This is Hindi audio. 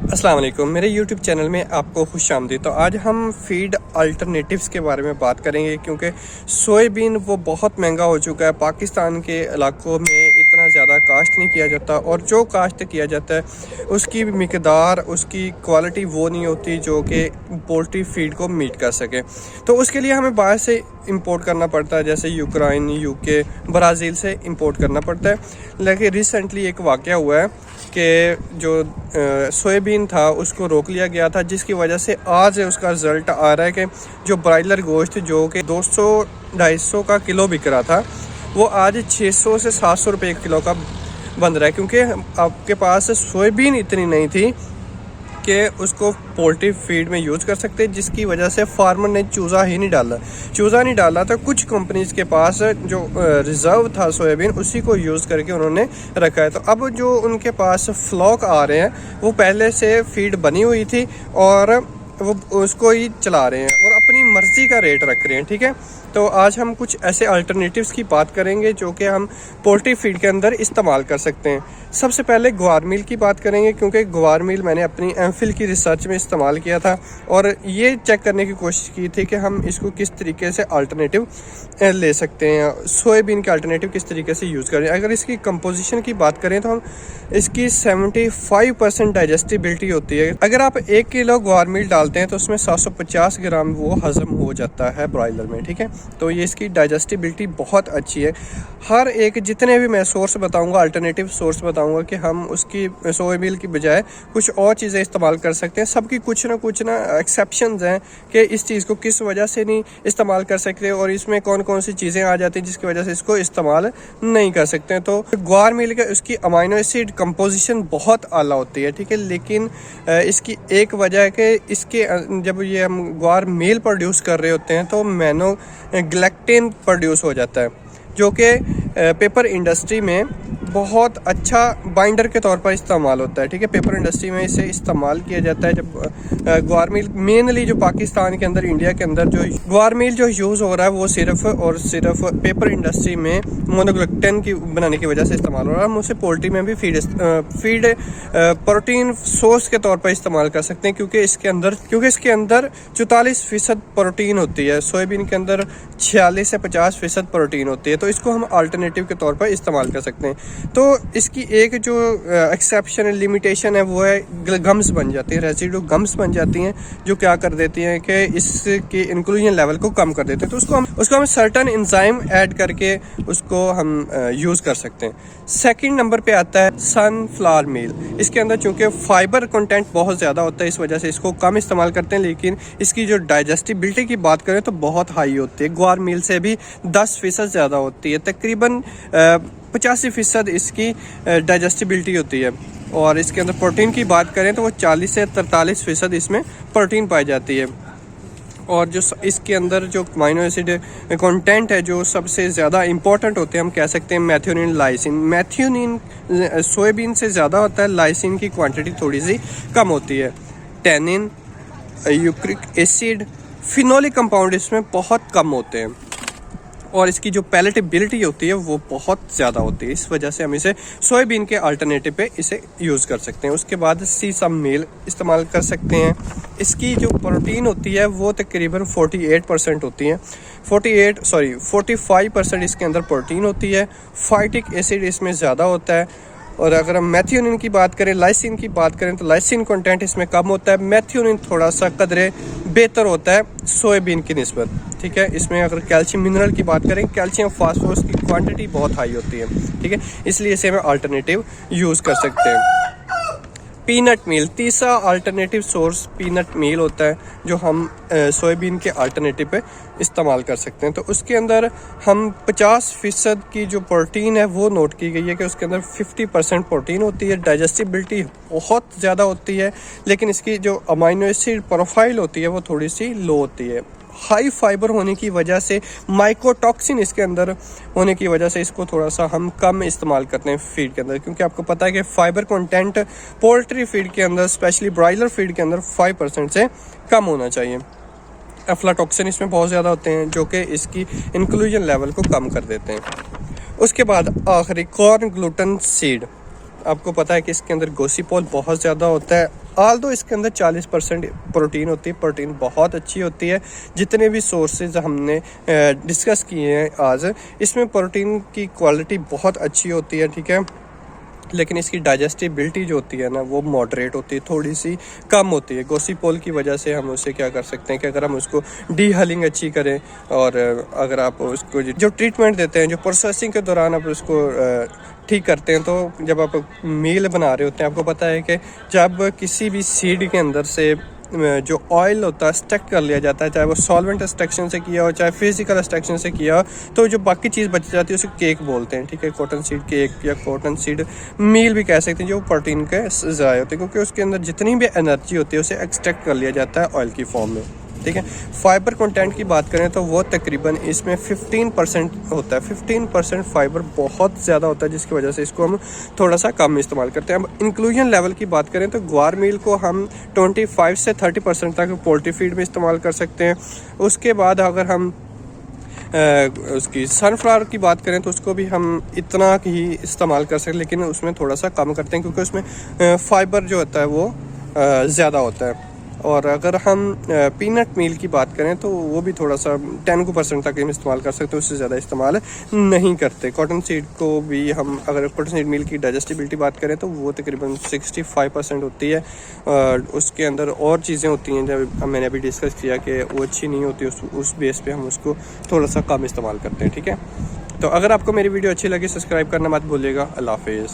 अस्सलाम वालेकुम, मेरे YouTube चैनल में आपको खुशामदीद। तो आज हम फीड अल्टरनेटिव्स के बारे में बात करेंगे क्योंकि सोयाबीन वो बहुत महंगा हो चुका है। पाकिस्तान के इलाकों में इतना ज़्यादा काश्त नहीं किया जाता और जो काश्त किया जाता है उसकी मिकदार, उसकी क्वालिटी वो नहीं होती जो कि पोल्ट्री फीड को मीट कर सके। तो उसके लिए हमें बाहर से इंपोर्ट करना पड़ता है, जैसे यूक्रेन, यूके, ब्राज़ील से इंपोर्ट करना पड़ता है। लेकिन रिसेंटली एक वाक़या हुआ है कि जो सोयाबीन था उसको रोक लिया गया था, जिसकी वजह से आज उसका रिज़ल्ट आ रहा है कि जो ब्रायलर गोश्त जो कि 200-250 का किलो बिक रहा था वो आज 600 से 700 रुपये किलो का बन रहा है, क्योंकि आपके पास सोयाबीन इतनी नहीं थी कि उसको पोल्ट्री फीड में यूज़ कर सकते, जिसकी वजह से फार्मर ने चूज़ा नहीं डाला। तो कुछ कंपनीज के पास जो रिज़र्व था सोयाबीन उसी को यूज़ करके उन्होंने रखा है। तो अब जो उनके पास फ्लॉक आ रहे हैं वो पहले से फीड बनी हुई थी और वो उसको ही चला रहे हैं और अपनी मर्ज़ी का रेट रख रहे हैं। ठीक है, तो आज हम कुछ ऐसे अल्टरनेटिव्स की बात करेंगे जो कि हम पोल्ट्री फीड के अंदर इस्तेमाल कर सकते हैं। सबसे पहले ग्वार मील की बात करेंगे, क्योंकि ग्वार मील मैंने अपनी एमफिल की रिसर्च में इस्तेमाल किया था और ये चेक करने की कोशिश की थी कि हम इसको किस तरीके से अल्टरनेटिव ले सकते हैं, सोयाबीन के अल्टरनेटिव किस तरीके से यूज़ करें। अगर इसकी कंपोजिशन की बात करें तो हम इसकी 75% डाइजेस्टिबिलिटी होती है। अगर आप 1 किलो ग्वार मील डालते हैं तो उसमें 750 ग्राम वो हज़म हो जाता है ब्रॉयलर में। ठीक है, तो ये इसकी डाइजेस्टिबिलिटी बहुत अच्छी है। हर एक जितने भी मैं सोर्स बताऊंगा, अल्टरनेटिव सोर्स बताऊंगा कि हम उसकी सोयाबीन की बजाय कुछ और चीज़ें इस्तेमाल कर सकते हैं। सबकी कुछ ना एक्सेप्शंस हैं कि इस चीज़ को किस वजह से नहीं इस्तेमाल कर सकते और इसमें कौन कौन सी चीज़ें आ जाती हैं जिसकी वजह से इसको इस्तेमाल नहीं कर सकते। तो ग्वार मील का उसकी अमाइनो एसिड कंपोजिशन बहुत आला होती है। ठीक है, लेकिन इसकी एक वजह है कि इसके जब ये हम ग्वार मील प्रोड्यूस कर रहे होते हैं तो मोनोग्लैक्टिन प्रोड्यूस हो जाता है, जो कि पेपर इंडस्ट्री में बहुत अच्छा बाइंडर के तौर पर इस्तेमाल होता है। ठीक है, पेपर इंडस्ट्री में इसे इस्तेमाल किया जाता है। जब ग्वार मील मेनली जो पाकिस्तान के अंदर, इंडिया के अंदर जो ग्वार मील जो यूज़ हो रहा है वो सिर्फ और सिर्फ पेपर इंडस्ट्री में मोनोग्लैक्टिन की बनाने की वजह से इस्तेमाल हो रहा है। हम उसे पोल्ट्री में भी फीड प्रोटीन सोर्स के तौर पर इस्तेमाल कर सकते हैं, क्योंकि इसके अंदर 44% प्रोटीन होती है। सोयाबीन के अंदर 46 से 50% प्रोटीन होती है, तो इसको हम अल्टरनेटिव के तौर पर इस्तेमाल कर सकते हैं। तो इसकी एक जो एक्सेप्शन लिमिटेशन है वो है गम्स बन जाती है, रेसिडुअल गम्स बन जाती हैं, जो क्या कर देती हैं कि इसके इंक्लूजन लेवल को कम कर देते हैं। तो उसको हम सर्टन एंजाइम ऐड करके उसको हम यूज़ कर सकते हैं। सेकंड नंबर पे आता है सनफ्लावर मील। इसके अंदर चूँकि फाइबर कंटेंट बहुत ज़्यादा होता है, इस वजह से इसको कम इस्तेमाल करते हैं, लेकिन इसकी जो डाइजेस्टिबिलिटी की बात करें तो बहुत हाई होती है। ग्वार मील से भी 10% ज़्यादा होती है, तकरीबन 85% इसकी डाइजेस्टिबिलिटी होती है। और इसके अंदर प्रोटीन की बात करें तो वो 40 से 43% इसमें प्रोटीन पाई जाती है। और जो इसके अंदर जो अमाइनो एसिड कंटेंट है जो सबसे ज़्यादा इंपॉर्टेंट होते हैं, हम कह सकते हैं मेथियोनिन, लाइसिन। मेथियोनिन सोयाबीन से ज़्यादा होता है, लाइसिन की क्वांटिटी थोड़ी सी कम होती है। टैनिन, यूक्रिक एसिड, फिनोलिक कंपाउंड इसमें बहुत कम होते हैं और इसकी जो पैलेटेबिलिटी होती है वो बहुत ज़्यादा होती है। इस वजह से हम इसे सोयाबीन के अल्टरनेटिव पे इसे यूज़ कर सकते हैं। उसके बाद सीसम मील इस्तेमाल कर सकते हैं। इसकी जो प्रोटीन होती है वो तकरीबन 48% होती है। 45% इसके अंदर प्रोटीन होती है। फाइटिक एसिड इसमें ज़्यादा होता है। और अगर हम मेथियोनिन की बात करें, लाइसिन की बात करें, तो लाइसिन कंटेंट इसमें कम होता है। मेथियोनिन थोड़ा सा कदरे बेहतर होता है सोयाबीन की निस्बत। ठीक है, इसमें अगर कैल्शियम मिनरल की बात करें, कैल्शियम फास्फोरस की क्वांटिटी बहुत हाई होती है। ठीक है, इसलिए इसे हमें अल्टरनेटिव यूज़ कर सकते हैं। पीनट मील, तीसरा अल्टरनेटिव सोर्स पीनट मील होता है, जो हम सोयाबीन के अल्टरनेटिव पे इस्तेमाल कर सकते हैं। तो उसके अंदर हम 50% की जो प्रोटीन है वो नोट की गई है कि उसके अंदर 50% प्रोटीन होती है। डाइजेस्टिबिलिटी बहुत ज़्यादा होती है, लेकिन इसकी जो अमाइनो एसिड प्रोफाइल होती है वो थोड़ी सी लो होती है। हाई फाइबर होने की वजह से, माइकोटॉक्सिन इसके अंदर होने की वजह से इसको थोड़ा सा हम कम इस्तेमाल करते हैं फीड के अंदर, क्योंकि आपको पता है कि फाइबर कंटेंट पोल्ट्री फीड के अंदर, स्पेशली ब्रॉयलर फीड के अंदर 5% से कम होना चाहिए। अफ्लाटॉक्सिन इसमें बहुत ज़्यादा होते हैं जो कि इसकी इंक्लूजन लेवल को कम कर देते हैं। उसके बाद आखिरी कॉर्न ग्लूटेन सीड, आपको पता है कि इसके अंदर गोसीपोल बहुत ज़्यादा होता है आल दो इसके अंदर 40% प्रोटीन होती है। प्रोटीन बहुत अच्छी होती है। जितने भी सोर्सेज हमने डिस्कस किए हैं आज, इसमें प्रोटीन की क्वालिटी बहुत अच्छी होती है, ठीक है। लेकिन इसकी डाइजेस्टिबिलिटी जो होती है ना, वो मॉडरेट होती है, थोड़ी सी कम होती है। गोसीपोल की वजह से हम उसे क्या कर सकते हैं कि अगर हम उसको डीहलिंग अच्छी करें, और अगर आप उसको जो ट्रीटमेंट देते हैं, जो प्रोसेसिंग के दौरान आप उसको ठीक करते हैं, तो जब आप मील बना रहे होते हैं, आपको पता है कि जब किसी भी सीड के अंदर से जो ऑयल होता है एक्सट्रैक्ट कर लिया जाता है, चाहे वो सॉल्वेंट एक्सट्रैक्शन से किया हो, चाहे फिजिकल एक्सट्रैक्शन से किया हो, तो जो बाकी चीज़ बच जाती है उसे केक बोलते हैं, ठीक है। कॉटन सीड केक या कॉटन सीड मील भी कह सकते हैं, जो प्रोटीन के ज़राए होते हैं, क्योंकि उसके अंदर जितनी भी एनर्जी होती है उसे एक्सट्रैक्ट कर लिया जाता है ऑयल की फॉर्म में, ठीक है। फाइबर कंटेंट की बात करें तो वो तकरीबन इसमें 15% होता है। 15% फाइबर बहुत ज़्यादा होता है, जिसकी वजह से इसको हम थोड़ा सा कम इस्तेमाल करते हैं। अब इंक्लूजन लेवल की बात करें तो ग्वार मील को हम 25 से 30% तक पोल्ट्री फीड में इस्तेमाल कर सकते हैं। उसके बाद अगर हम उसकी सनफ्लावर की बात करें तो उसको भी हम इतना ही इस्तेमाल कर सकते हैं, लेकिन उसमें थोड़ा सा कम करते हैं, क्योंकि उसमें फाइबर जो होता है वो ज़्यादा होता है। और अगर हम पीनट मील की बात करें तो वो भी थोड़ा सा 10% तक हम इस्तेमाल कर सकते हैं, उससे ज़्यादा इस्तेमाल नहीं करते। कॉटन सीड को भी हम, अगर कॉटन सीड मील की डाइजेस्टिबिलिटी बात करें तो वो तकरीबन 65% होती है। उसके अंदर और चीज़ें होती हैं जब मैंने अभी डिस्कस किया कि वो अच्छी नहीं होती, उस बेस पे हम उसको थोड़ा सा कम इस्तेमाल करते हैं, ठीक है। तो अगर आपको मेरी वीडियो अच्छी लगी, सब्सक्राइब करना मत भूलिएगा। अल्लाह हाफिज़।